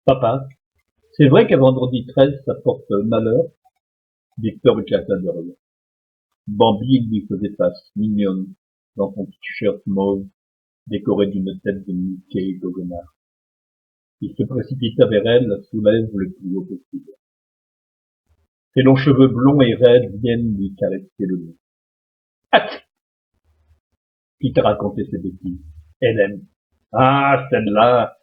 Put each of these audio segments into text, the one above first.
Papa, c'est vrai qu'un vendredi 13, ça porte malheur? Victor éclata de rire. Bambi lui faisait face, mignonne, dans son t-shirt mauve, décoré d'une tête de Mickey goguenard. Il se précipita vers elle, la soulève le plus haut possible. Ses longs cheveux blonds et raides viennent lui caresser le nez. Hac! Qui t'a raconté ces bêtises? Hélène. Ah, celle-là,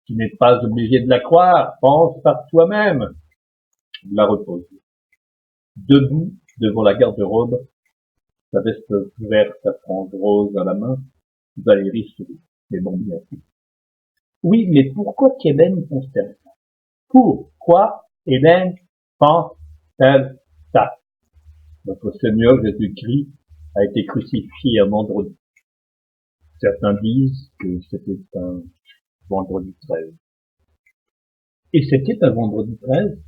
tu n'es pas obligé de la croire, pense par toi-même. La repose. Debout, devant la garde-robe, sa veste verte à franges roses à la main, Valérie sourit, mais Bambi insiste. Oui, mais pourquoi qu'Hélène pense-t-elle ça? Pourquoi Hélène pense-t-elle ça? Notre Seigneur Jésus-Christ a été crucifié un vendredi. Certains disent que c'était un vendredi 13. Et c'était un vendredi 13?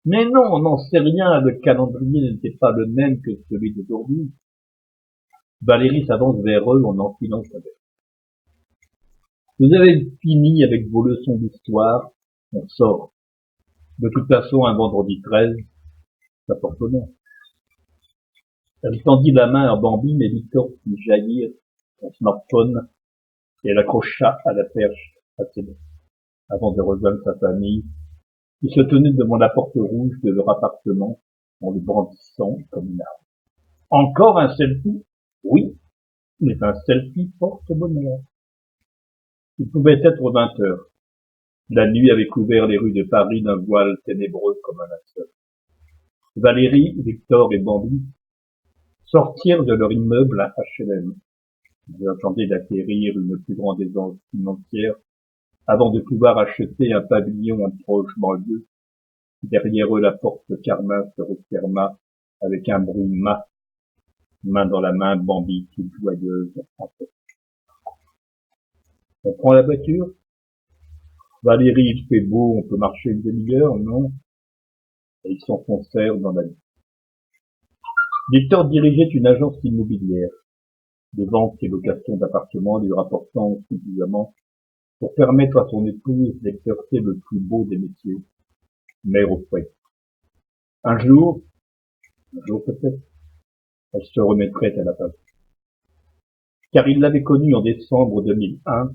Mais non, on n'en sait rien, le calendrier n'était pas le même que celui d'aujourd'hui. Valérie s'avance vers eux en enfilant sa veste. Vous avez fini avec vos leçons d'histoire, on sort. De toute façon, un vendredi 13, ça porte honneur. Elle tendit la main à Bambi, mais Victor fit jaillir son smartphone et l'accrocha à la perche à ses mains, avant de rejoindre sa famille, qui se tenait devant la porte rouge de leur appartement en le brandissant comme une arme. Encore un selfie? Oui, mais un selfie porte bonheur. Il pouvait être 20 heures. La nuit avait couvert les rues de Paris d'un voile ténébreux comme un linceul. Valérie, Victor et Bambi sortirent de leur immeuble à HLM. Ils attendaient d'acquérir une plus grande aisance financière avant de pouvoir acheter un pavillon en proche banlieue. Derrière eux, la porte Carmin se referma avec un bruit mat. Main dans la main, Bambi, toute joyeuse, en tête. On prend la voiture? Valérie, il fait beau, on peut marcher une demi-heure, non? Et ils s'enfoncèrent dans la nuit. Victor dirigeait une agence immobilière, de vente et location d'appartements lui rapportant suffisamment pour permettre à son épouse d'exercer le plus beau des métiers, mère au foyer. Un jour peut-être, elle se remettrait à la page. Car il l'avait connue en décembre 2001,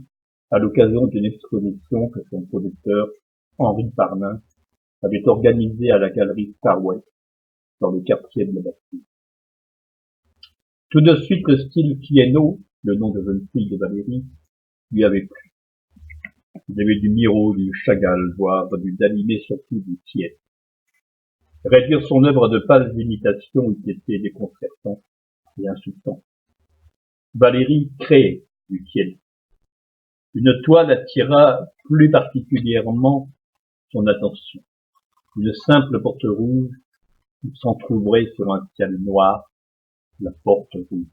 à l'occasion d'une exposition que son producteur, Henri Parnin, avait organisée à la galerie Star West, dans le quartier de la Bastille. Tout de suite, le style Kieno, le nom de jeune fille de Valérie, lui avait plu. Il avait du Miro, du Chagall, voire du Dali, mais surtout du Kiet. Réduire son œuvre à de pâles imitations eût été déconcertant et insultant. Valérie créait du Kiet. Une toile attira plus particulièrement son attention. Une simple porte rouge où s'entr'ouvrait sur un ciel noir la porte rouge.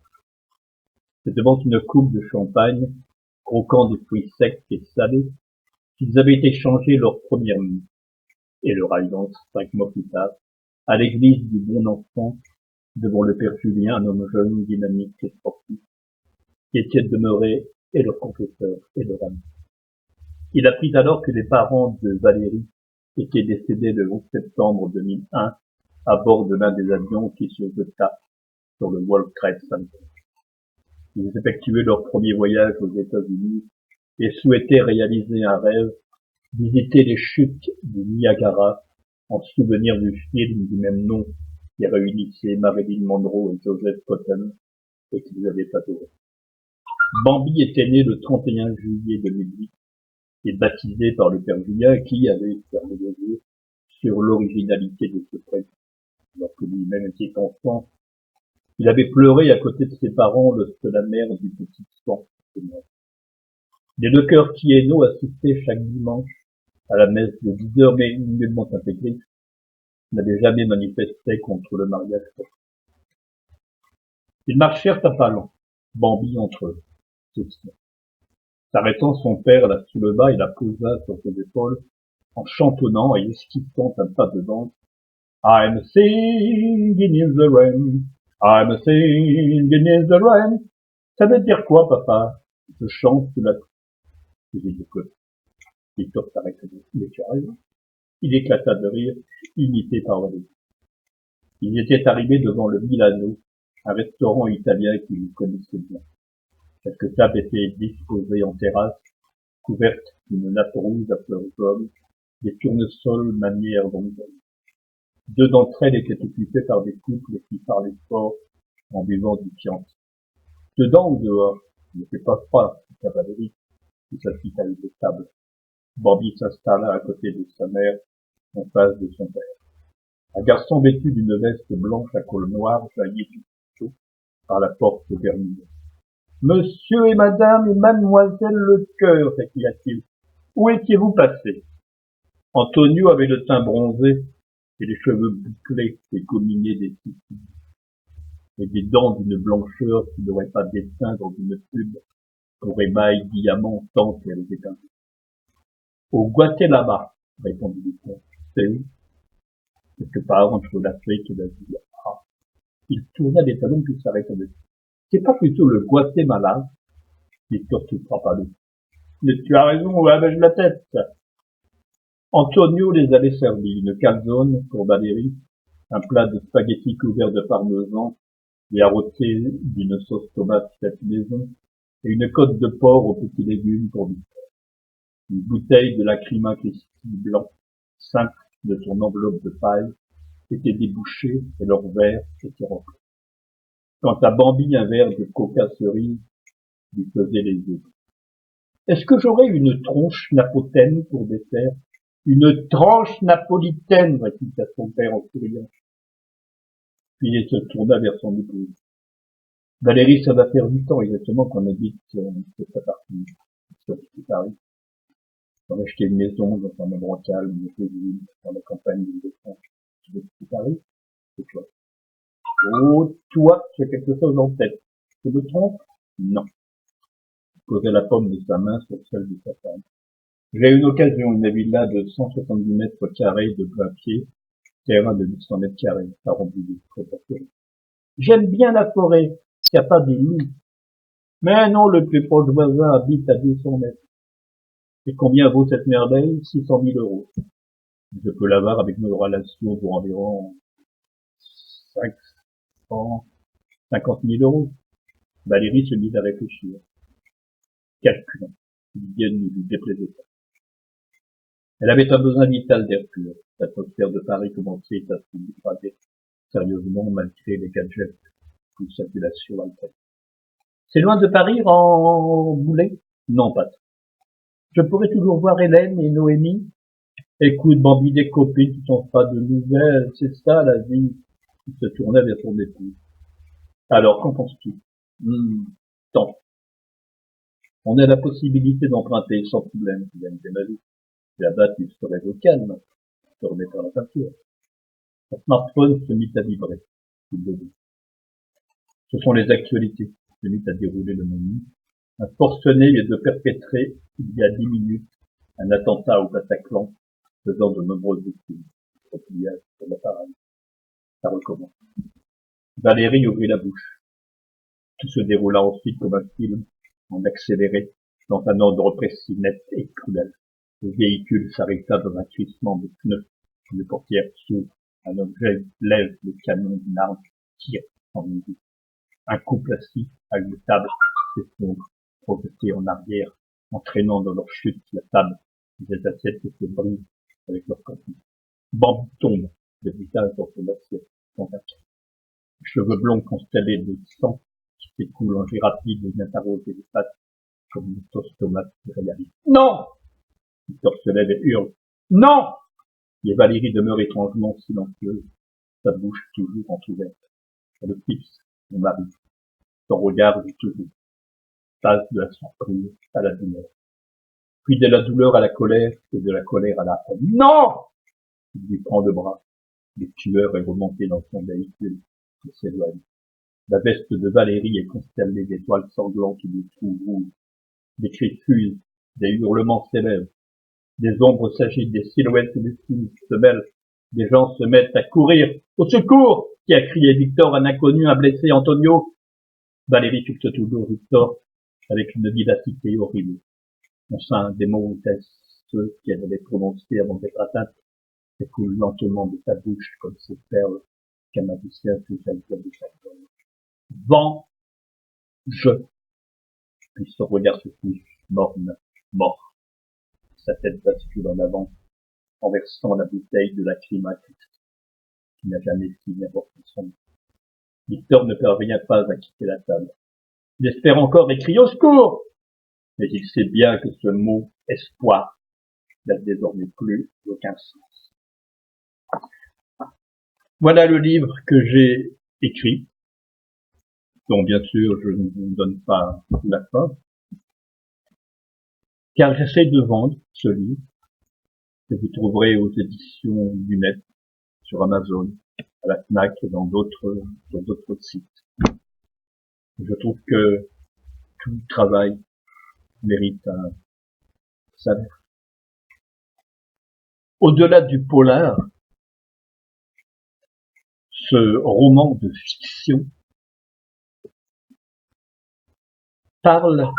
C'est devant une coupe de champagne, croquant des fruits secs et salés, qu'ils avaient échangé leur première nuit, et leur alliance 5 mois plus tard, à l'église du Bon Enfant, devant le père Julien, un homme jeune, dynamique et sportif, qui était demeuré et leur confesseur et leur ami. Il apprit alors que les parents de Valérie étaient décédés le 11 septembre 2001 à bord de l'un des avions qui se jeta sur le World Trade Center. Ils effectuaient leur premier voyage aux États-Unis et souhaitaient réaliser un rêve, visiter les chutes du Niagara en souvenir du film du même nom qui réunissait Marilyn Monroe et Joseph Cotton et qu'ils avaient adoré. Bambi était né le 31 juillet 2008 et baptisé par le père Julien qui avait fermé les yeux sur l'originalité de ce prénom. Alors que lui-même était enfant, il avait pleuré à côté de ses parents lorsque la mère du petit sang était morte. Les deux cœurs Kieno assistaient chaque dimanche à la messe de 10 heures, mais nullement intégriste, n'avait jamais manifesté contre le mariage. Ils marchèrent à pas lents, Bambi entre eux, souriant. S'arrêtant, son père la souleva et la posa sur ses épaules, en chantonnant et esquissant un pas de danse. I'm singing in the rain, I'm singing in the rain. Ça veut dire quoi, papa? Je chante sous la pluie. Victor s'arrête de mais tu as raison. Il éclata de rire, imité par Valérie. Ils étaient arrivés devant le Milano, un restaurant italien qu'ils connaissaient bien. Quelques tables étaient disposées en terrasse, couvertes d'une nappe rouge à fleurs jaunes, des tournesols manière d'ongles. Deux d'entre elles étaient occupées par des couples qui parlaient fort en buvant du Chianti. Dedans ou dehors? Il ne fait pas froid, dit Valérie, qui s'assit à une des tables. Bambi s'installa à côté de sa mère, en face de son père. Un garçon vêtu d'une veste blanche à col noir jaillit du chaud par la porte vermillon. Monsieur et madame et mademoiselle Lecœur, s'écria-t-il. Où étiez-vous passés? Antonio avait le teint bronzé et les cheveux bouclés et gominés des cils, et des dents d'une blancheur qui n'aurait pas dessin dans une pub pour émail diamant tant qu'elle était un. Au Guatemala, répondit Victor. C'est où? Quelque part entre l'Afrique et l'Asie. Ah. Il tourna les talons puis s'arrêta de. C'est pas plutôt le Guatemala? Victor tout frappa le. Mais tu as raison, où avais-je la tête? Antonio les avait servis, une calzone pour Valérie, un plat de spaghettis couvert de parmesan et arrosé d'une sauce tomate faite maison, et une côte de porc aux petits légumes pour Victor. Une bouteille de lacryma Christi blanc, simple de son enveloppe de paille, était débouchée et leur verre était rempli. Quant à Bambi, un verre de coca cerise lui faisait les yeux. Est-ce que j'aurais une tronche napolitaine pour dessert? Une tranche napolitaine, répliqua son père en souriant. Puis il se tourna vers son épouse. Valérie, ça va faire 8 ans exactement qu'on habite cette partie sur Paris. On a acheté une maison dans un endroit calme, dans la campagne de France, de Paris. C'est toi. Oh, toi, tu as quelque chose en tête. Tu me trompes? Non. Il posait la paume de sa main sur celle de sa femme. J'ai eu une occasion, une villa de 170 mètres carrés de plein pied, terrain de 800 mètres carrés, arrondi, très facile. J'aime bien la forêt, il n'y a pas des loups. Mais non, le plus proche voisin habite à 200 mètres. Et combien vaut cette merveille? 600 000 euros. Je peux l'avoir avec nos relations pour environ 550 000 euros. Valérie se mit à réfléchir. Calculant. L'idée ne lui déplaisait pas. Elle avait un besoin vital d'air pur. L'atmosphère de Paris commençait à se dégrader sérieusement malgré les gadgets d'une circulation alterne. C'est loin de Paris en boulet? Non, pas. Je pourrais toujours voir Hélène et Noémie. Écoute, Bambi, des copines qui t'ont pas de nouvelles, c'est ça la vie. Il se tournait vers son épouse. Alors, qu'en penses-tu? Tant. On a la possibilité d'emprunter sans problème, Hélène et ma vie. Là-bas, tu serais au calme, te remettre à la peinture. Son smartphone se mit à vibrer. Ce sont les actualités. Se mit à dérouler le menu. Un forcené vient de perpétrer, il y a 10 minutes, un attentat au Bataclan, faisant de nombreuses victimes. Repliage sur l'appareil. Ça recommence. Valérie ouvrit la bouche. Tout se déroula ensuite comme un film, en accéléré, dans un ordre précis, net et cruel. Le véhicule s'arrêta dans un crissement de pneus. Une portière s'ouvre. Un objet lève le canon d'une arme, tire en musique. Un couple assis à une table s'effondre, projeté en arrière, entraînant dans leur chute la table des assiettes qui se brisent avec leur contenu. Bambi tombe, le visage dans son assiette, contact. Les cheveux blonds constellés de sang qui s'écoulent en jet rapide et interrogent les pattes comme une sauce tomate qui réalise. Non! Victor se lève et hurle. Non! Et Valérie demeure étrangement silencieuse, sa bouche toujours entrouverte. Elle fixe son mari. Son regard dit toujours. Passe de la surprise à la douleur. Puis de la douleur à la colère et de la colère à la haine. Non! Il lui prend le bras. Le tueur est remonté dans son véhicule et s'éloigne. La veste de Valérie est constellée d'étoiles sanglantes de trous rouges. Des cris fusent, des hurlements s'élèvent. Des ombres s'agitent, des silhouettes se mêlent. Des gens se mettent à courir. Au secours! Qui a crié Victor, un inconnu, un blessé, Antonio? Valérie fixe toujours Victor avec une vivacité horrible. On sent des mots ceux qu'elle avait prononcés avant d'être atteinte s'écoulent lentement de sa bouche comme ces perles canadiciens que j'avais de sa gorge. Vent, je. Puis son regard se couche, morne, mort. Sa tête bascule en avant, en versant la bouteille de la climax qui n'a jamais si bien porté son nom. Victor ne parvient pas à quitter la table. Il espère encore et crie au secours, mais il sait bien que ce mot espoir n'a désormais plus aucun sens. Voilà le livre que j'ai écrit, dont bien sûr je ne vous donne pas la fin, car j'essaie de vendre ce livre que vous trouverez aux éditions du net, sur Amazon, à la Fnac et dans d'autres sites. Je trouve que tout travail mérite un salaire. Au-delà du polar, ce roman de fiction parle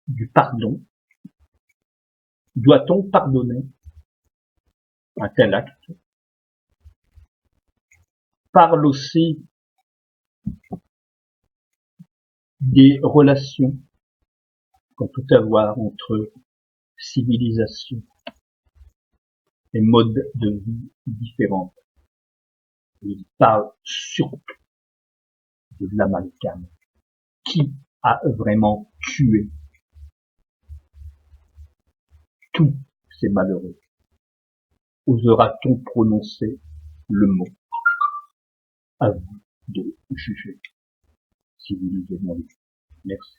du pardon. Doit-on pardonner un tel acte? Parle aussi des relations qu'on peut avoir entre civilisations et modes de vie différents. Il parle surtout de l'amalgame. Qui a vraiment tué tous ces malheureux? Osera-t-on prononcer le mot? À vous de juger si vous nous demandez. Merci.